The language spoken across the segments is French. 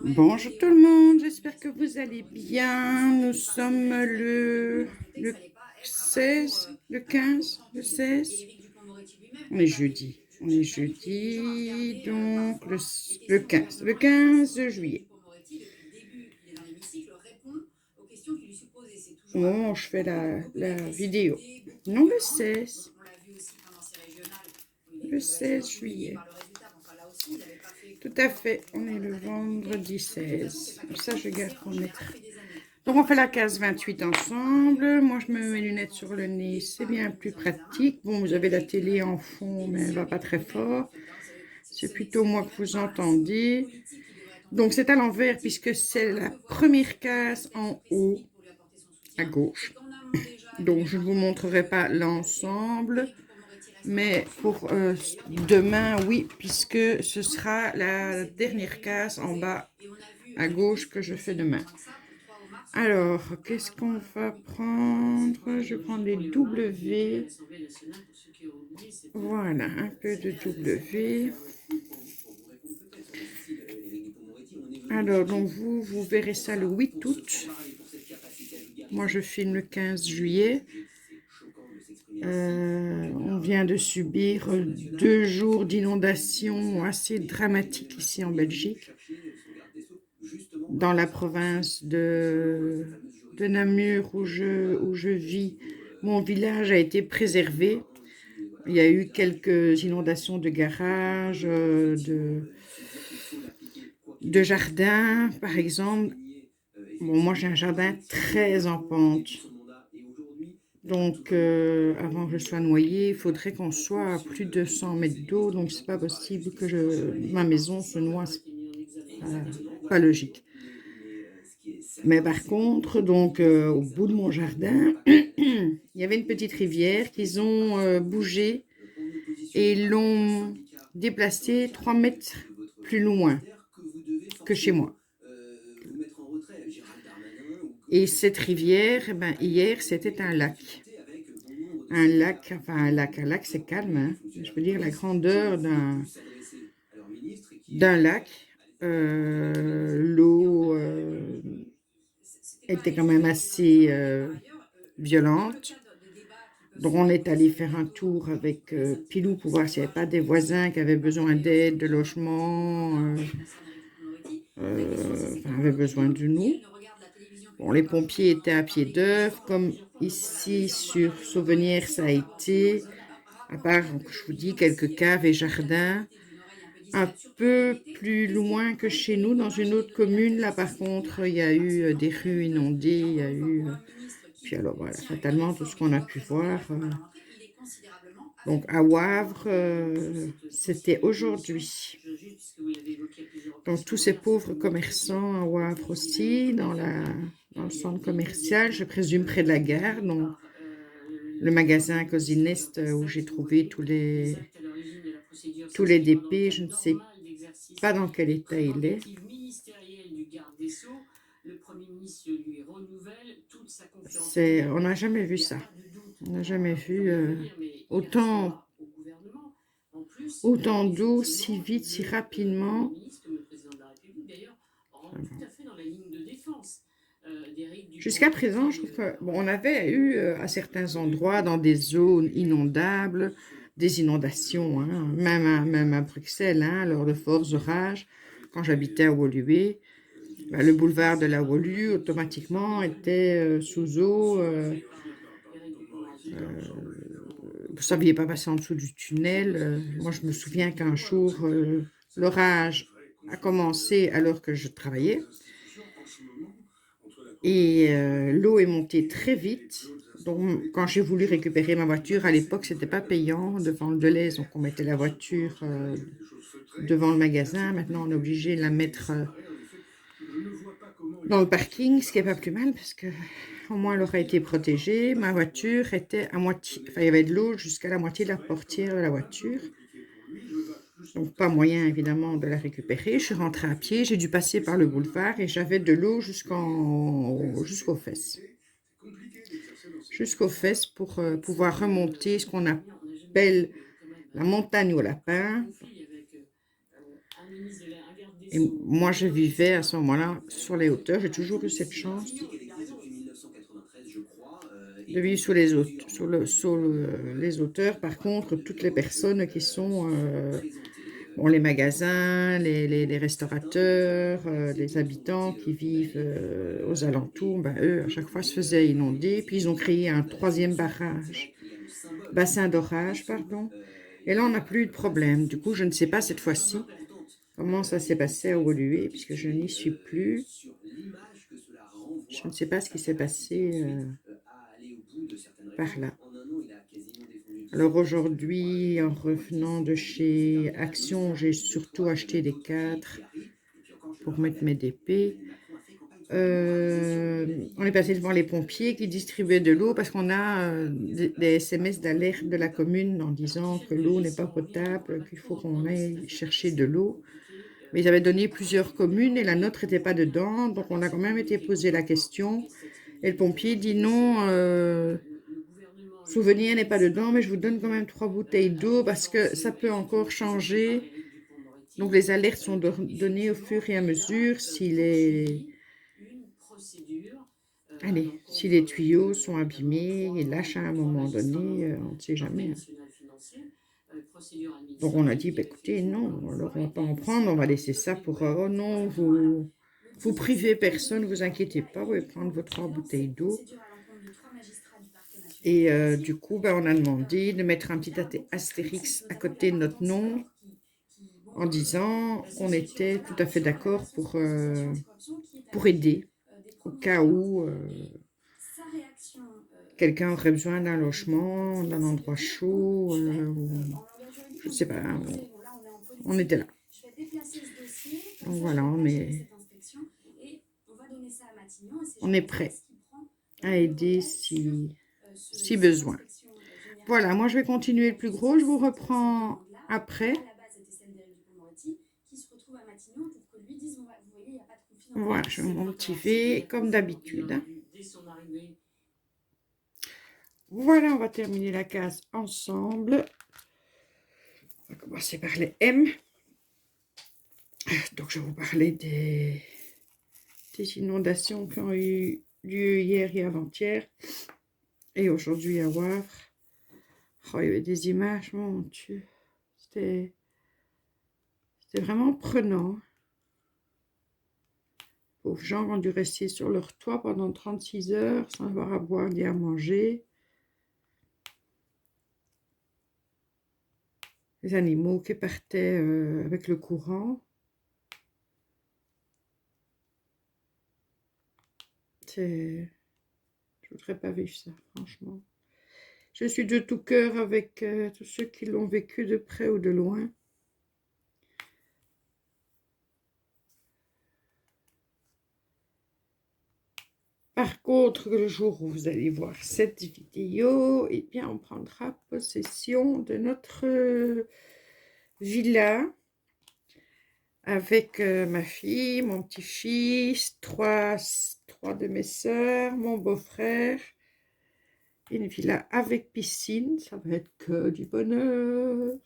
Bonjour tout le monde, j'espère que vous allez bien. Nous sommes le 16, le 15, le 16. On est jeudi, donc le 15 juillet. Au moment où je fais la vidéo. Non, le 16 juillet. Tout à fait, on est le vendredi 16. Ça, je garde pour mettre. Donc, on fait la case 28 ensemble. Moi, je me mets mes lunettes sur le nez. C'est bien plus pratique. Bon, vous avez la télé en fond, mais elle ne va pas très fort. C'est plutôt moi que vous entendez. Donc, c'est à l'envers puisque c'est la première case en haut à gauche. Donc, je ne vous montrerai pas l'ensemble. Mais pour demain, oui, puisque ce sera la dernière case en bas à gauche que je fais demain. Alors, qu'est-ce qu'on va prendre? Je prends des W. Voilà, un peu de W. Alors, donc vous verrez ça le 8 août. Moi, je filme le 15 juillet. On vient de subir 2 jours d'inondation assez dramatiques ici en Belgique. Dans la province de Namur où je vis, mon village a été préservé. Il y a eu quelques inondations de garages, de jardins, par exemple. Bon, moi, j'ai un jardin très en pente. Donc, avant que je sois noyée, il faudrait qu'on soit à plus de 100 mètres d'eau. Donc, c'est pas possible que ma maison se noie. C'est pas logique. Mais par contre, donc, au bout de mon jardin, il y avait une petite rivière qu'ils ont bougé et l'ont déplacée 3 mètres plus loin que chez moi. Et cette rivière, eh ben, hier, c'était un lac. Un lac, c'est calme, hein. Je veux dire la grandeur d'un lac. L'eau était quand même assez violente. Donc on est allé faire un tour avec Pilou pour voir s'il n'y avait pas des voisins qui avaient besoin d'aide, de logement, avaient besoin de nous. Bon, les pompiers étaient à pied d'œuvre, comme ici sur Sauvenière ça a été, à part, je vous dis, quelques caves et jardins. Un peu plus loin que chez nous, dans une autre commune, là par contre, il y a eu des rues inondées, il y a eu... puis alors voilà, fatalement, tout ce qu'on a pu voir. Donc à Wavre, c'était aujourd'hui. Donc tous ces pauvres commerçants à Wavre aussi, dans le centre commercial, je présume près de la gare, donc le magasin Cosinest où j'ai trouvé tous les DP, je ne sais pas dans quel état il est. On n'a jamais vu ça. On n'a jamais vu autant d'eau si vite, si rapidement. Jusqu'à présent, je trouve que, bon, on avait eu à certains endroits, dans des zones inondables, des inondations, hein, même à Bruxelles, hein, lors de forts orages, quand j'habitais à Woluwe, ben, le boulevard de la Wolu, automatiquement, était sous eau. Vous ne saviez pas passer en dessous du tunnel. Moi, je me souviens qu'un jour, l'orage a commencé alors que je travaillais. Et l'eau est montée très vite. Donc, quand j'ai voulu récupérer ma voiture, à l'époque, ce n'était pas payant devant le Deleuze. Donc, on mettait la voiture devant le magasin. Maintenant, on est obligé de la mettre dans le parking, ce qui n'est pas plus mal parce que au moins elle aurait été protégée. Ma voiture était à moitié, enfin, il y avait de l'eau jusqu'à la moitié de la portière de la voiture. Donc, pas moyen, évidemment, de la récupérer. Je suis rentrée à pied, j'ai dû passer par le boulevard et j'avais de l'eau jusqu'aux fesses. Jusqu'aux fesses pour pouvoir remonter ce qu'on appelle la montagne aux lapins. Et moi, je vivais à ce moment-là sur les hauteurs. J'ai toujours eu cette chance de vivre sous les les hauteurs. Par contre, toutes les personnes qui sont bon, les magasins, les restaurateurs, les habitants qui vivent aux alentours, ben, eux, à chaque fois, se faisaient inonder. Puis, ils ont créé un troisième bassin d'orage, pardon. Et là, on n'a plus eu de problème. Du coup, je ne sais pas cette fois-ci comment ça s'est passé à Woluwe, puisque je n'y suis plus. Je ne sais pas ce qui s'est passé par là. Alors aujourd'hui, en revenant de chez Action, j'ai surtout acheté des cadres pour mettre mes DP. On est passé devant les pompiers qui distribuaient de l'eau parce qu'on a des SMS d'alerte de la commune en disant que l'eau n'est pas potable, qu'il faut qu'on aille chercher de l'eau. Mais ils avaient donné plusieurs communes et la nôtre n'était pas dedans, donc on a quand même été posé la question. Et le pompier dit non, souvenir n'est pas dedans, mais je vous donne quand même 3 bouteilles d'eau parce que ça peut encore changer. Donc les alertes sont données au fur et à mesure si les tuyaux sont abîmés et lâchent à un moment donné, on ne sait jamais. Donc on a dit, bah, écoutez, non, alors on ne va pas en prendre, on va laisser ça pour... oh non, vous privez personne, ne vous inquiétez pas, vous pouvez prendre vos 3 bouteilles d'eau. Et du coup, ben, on a demandé de mettre un petit astérix à côté de notre nom en disant qu'on était tout à fait d'accord pour aider au cas où quelqu'un aurait besoin d'un logement, d'un endroit chaud, je ne sais pas, on était là. Donc voilà, on est prêt à aider si besoin. Voilà, moi je vais continuer le plus gros, je vous reprends après. Voilà, je mets mon petit V comme d'habitude. Voilà, on va terminer la case ensemble. On va commencer par les M. Donc je vais vous parler des inondations qui ont eu lieu hier et avant-hier. Et aujourd'hui à Wavre. Oh, il y avait des images, mon Dieu. C'était vraiment prenant. Les pauvres gens ont dû rester sur leur toit pendant 36 heures sans avoir à boire ni à manger. Les animaux qui partaient avec le courant. Je ne voudrais pas vivre ça, franchement. Je suis de tout cœur avec tous ceux qui l'ont vécu de près ou de loin. Par contre, le jour où vous allez voir cette vidéo, eh bien, on prendra possession de notre villa avec ma fille, mon petit-fils, trois de mes sœurs, mon beau-frère. Une villa avec piscine, ça va être que du bonheur.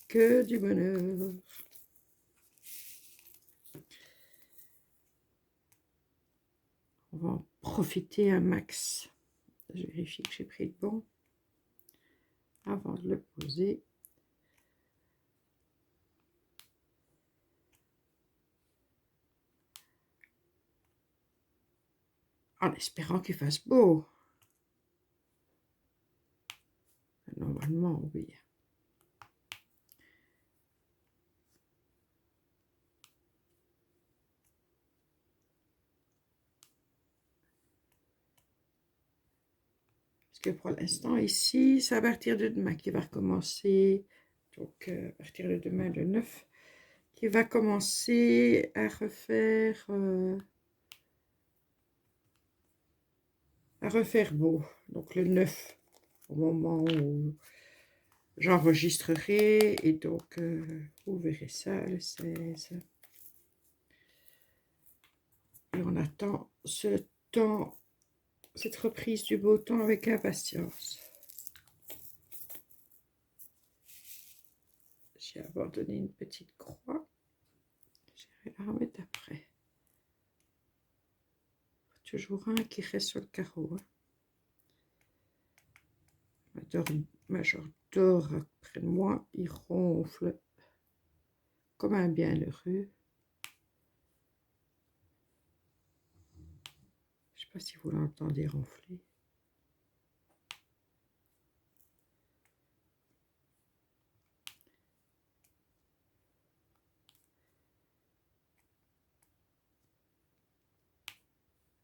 Que du bonheur. On va en profiter un max. Je vérifie que j'ai pris le bon avant de le poser. En espérant qu'il fasse beau. Normalement, oui. Parce que pour l'instant, ici, c'est à partir de demain qu'il va recommencer. Donc, à partir de demain, le 9, qui va commencer à refaire beau. Donc, le 9, au moment où j'enregistrerai. Et donc, vous verrez ça le 16. Et on attend cette reprise du beau temps avec impatience. J'ai abandonné une petite croix. remettre après. Toujours un qui reste sur le carreau. Major dort près de moi, il ronfle comme un bienheureux. Je ne sais pas si vous l'entendez ronfler.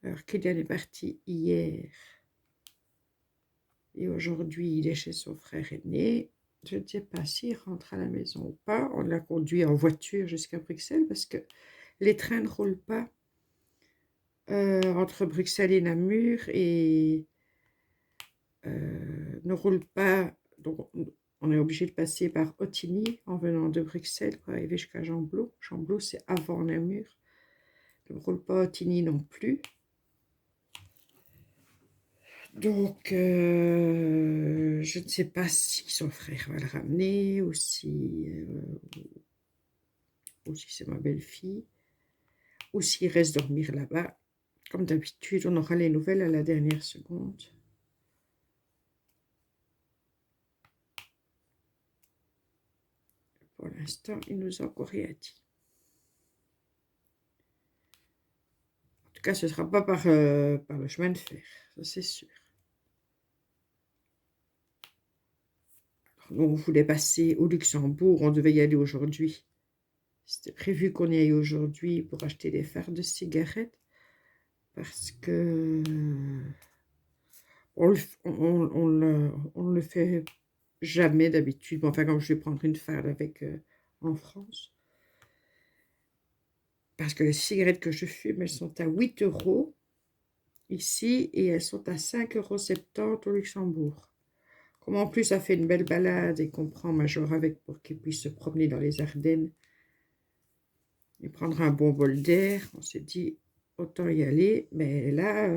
Alors Kylian est parti hier. Et aujourd'hui, il est chez son frère aîné. Je ne sais pas s'il rentre à la maison ou pas. On l'a conduit en voiture jusqu'à Bruxelles parce que les trains ne roulent pas entre Bruxelles et Namur et ne roulent pas. Donc, on est obligé de passer par Ottignies en venant de Bruxelles pour arriver jusqu'à Gembloux. Gembloux, c'est avant Namur. Ne roule pas à Ottignies non plus. Donc, je ne sais pas si son frère va le ramener ou si c'est ma belle-fille, ou s'il reste dormir là-bas. Comme d'habitude, on aura les nouvelles à la dernière seconde. Pour l'instant, il nous a encore rien dit. En tout cas, ce ne sera pas par le chemin de fer, ça c'est sûr. Alors, nous, on voulait passer au Luxembourg, on devait y aller aujourd'hui. C'était prévu qu'on y aille aujourd'hui pour acheter des fards de cigarettes. Parce que on le fait jamais d'habitude. Bon, enfin, comme je vais prendre une farde avec en France. Parce que les cigarettes que je fume, elles sont à 8 € ici et elles sont à 5,70 € au Luxembourg. Comme en plus ça fait une belle balade et qu'on prend Major avec pour qu'il puisse se promener dans les Ardennes et prendre un bon bol d'air, on s'est dit autant y aller. Mais là,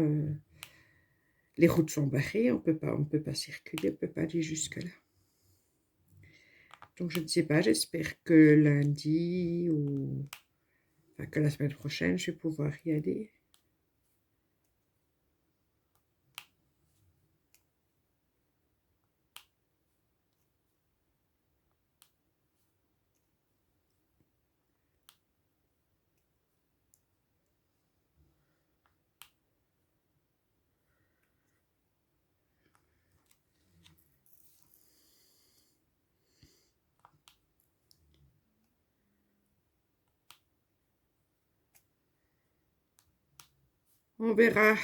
les routes sont barrées, on peut pas circuler, on ne peut pas aller jusque-là. Donc je ne sais pas, j'espère que lundi ou enfin, que la semaine prochaine, je vais pouvoir y aller. On verra.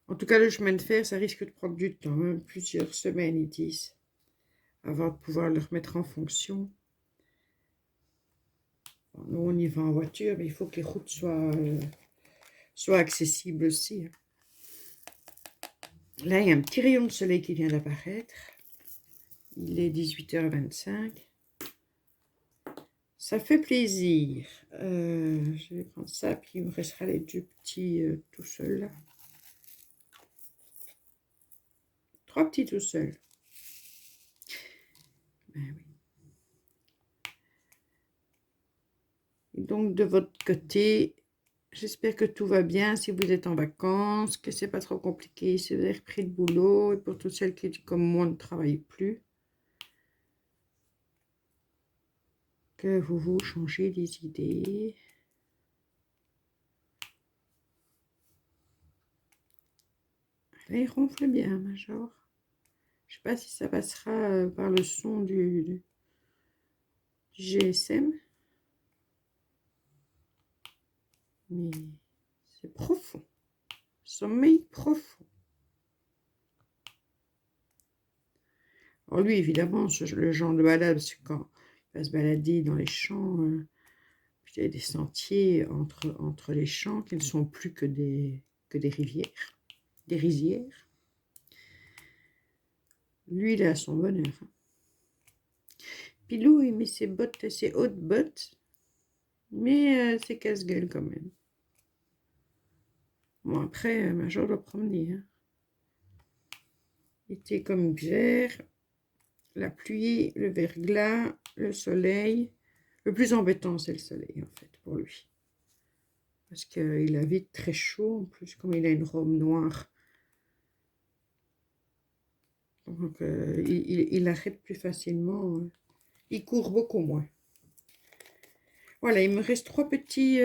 En tout cas, le chemin de fer, ça risque de prendre du temps, hein, plusieurs semaines, ils disent, avant de pouvoir le remettre en fonction. Bon, nous, on y va en voiture, mais il faut que les routes soient accessibles aussi. Hein. Là, il y a un petit rayon de soleil qui vient d'apparaître. Il est 18h25. Ça fait plaisir. Je vais prendre ça, puis il me restera les deux petits tout seuls, là. 3 petits tout seuls. Ben oui. Et donc, de votre côté, j'espère que tout va bien si vous êtes en vacances, que c'est pas trop compliqué, si vous avez repris le boulot, et pour toutes celles qui, comme moi, ne travaillent plus, que vous vous changez les idées. Là, il ronfle bien, Major. Je sais pas si ça passera par le son du GSM. Mais c'est profond. Sommeil profond. Alors lui, évidemment, le genre de balade, parce que quand il va se balader dans les champs, puis il y a des sentiers entre les champs qui ne sont plus que des rivières, des rizières. Lui, il a son bonheur. Pilou, il met ses bottes, ses hautes bottes, mais c'est casse-gueule quand même. Bon, après, Major doit promener. Hein. Été comme hiver, la pluie, le verglas, le soleil, Le plus embêtant, c'est le soleil, en fait, pour lui. Parce qu'il a vite très chaud, en plus, comme il a une robe noire. Donc, il arrête plus facilement. Il court beaucoup moins. Voilà, il me reste 3 petits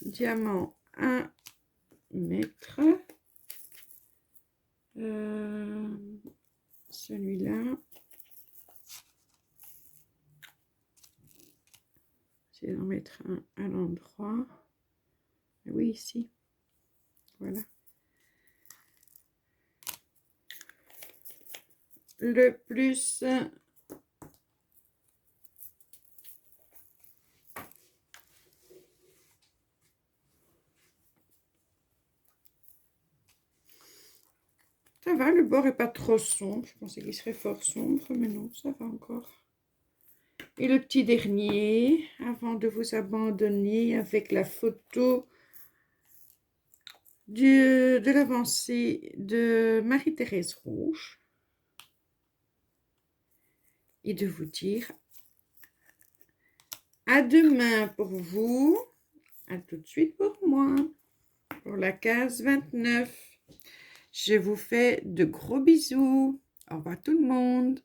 diamants à mettre. Celui-là. J'essaie d'en mettre un à l'endroit. Oui, ici. Voilà. Le plus... Ça va, le bord est pas trop sombre. Je pensais qu'il serait fort sombre, mais non, ça va encore. Et le petit dernier, avant de vous abandonner avec la photo de l'avancée de Marie-Thérèse Rouge. Et de vous dire à demain pour vous, à tout de suite pour moi, pour la case 29. Je vous fais de gros bisous. Au revoir tout le monde.